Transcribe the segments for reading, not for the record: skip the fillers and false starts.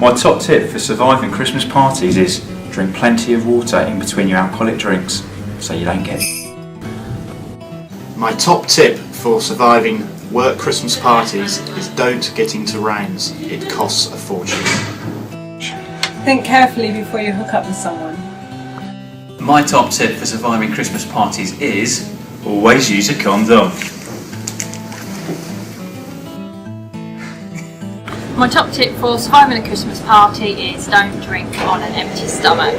My top tip for surviving Christmas parties is drink plenty of water in between your alcoholic drinks so you don't get. My top tip for surviving work Christmas parties is don't get into rounds. It costs a fortune. Think carefully before you hook up with someone. My top tip for surviving Christmas parties is always use a condom. My top tip for surviving a Christmas party is don't drink on an empty stomach.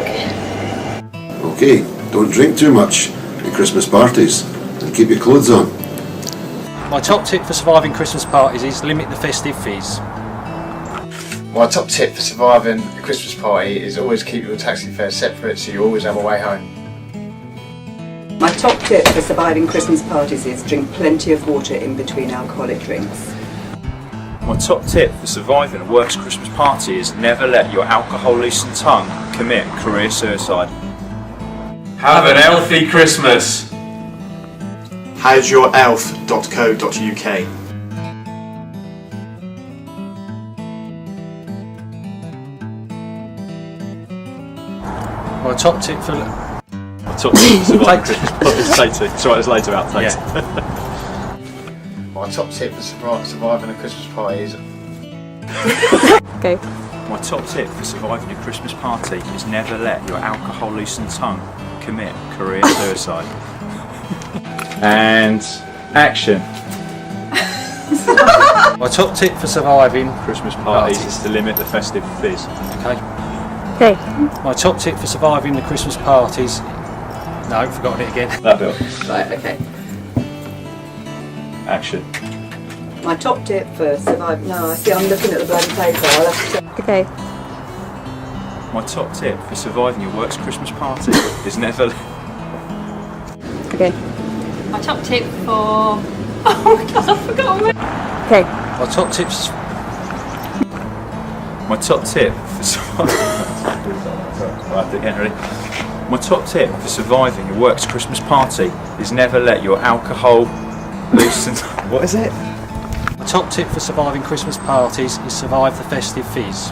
Okay, don't drink too much at Christmas parties and keep your clothes on. My top tip for surviving Christmas parties is limit the festive fees. My top tip for surviving a Christmas party is always keep your taxi fares separate so you always have a way home. My top tip for surviving Christmas parties is drink plenty of water in between alcoholic drinks. My top tip for surviving a works Christmas party is never let your alcohol-loosened tongue commit career suicide. Have an healthy Christmas. Howsyourelf.co.uk. My top tip for surviving Christmas parties. Later. It's alright, there's later outtakes. My top tip for surviving a Christmas party is... Okay. My top tip for surviving a Christmas party is never let your alcohol-loosened tongue commit career suicide. And action. my top tip for surviving Christmas parties is to limit the festive fizz. Okay. my top tip for surviving the Christmas parties. No, I've forgotten it again. That bit. Right, okay. Action. My top tip for surviving... No, I see I'm looking at the bloody paper. I'll have to... Okay. My top tip for surviving your work's Christmas party is never... Okay. My top tip for... Oh my god, I've forgotten. Okay. My top tips. My top tip for surviving... Right, again, ready? My top tip for surviving your work's Christmas party is never let your alcohol loosen... What is it? My top tip for surviving Christmas parties is survive the festive fizz.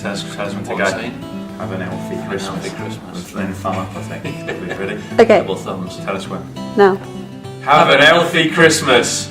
Tell us when to go. Have an healthy Christmas. With then thumb up, I think. Ready? Okay. Double thumbs. Tell us when. Now. Have an healthy Christmas.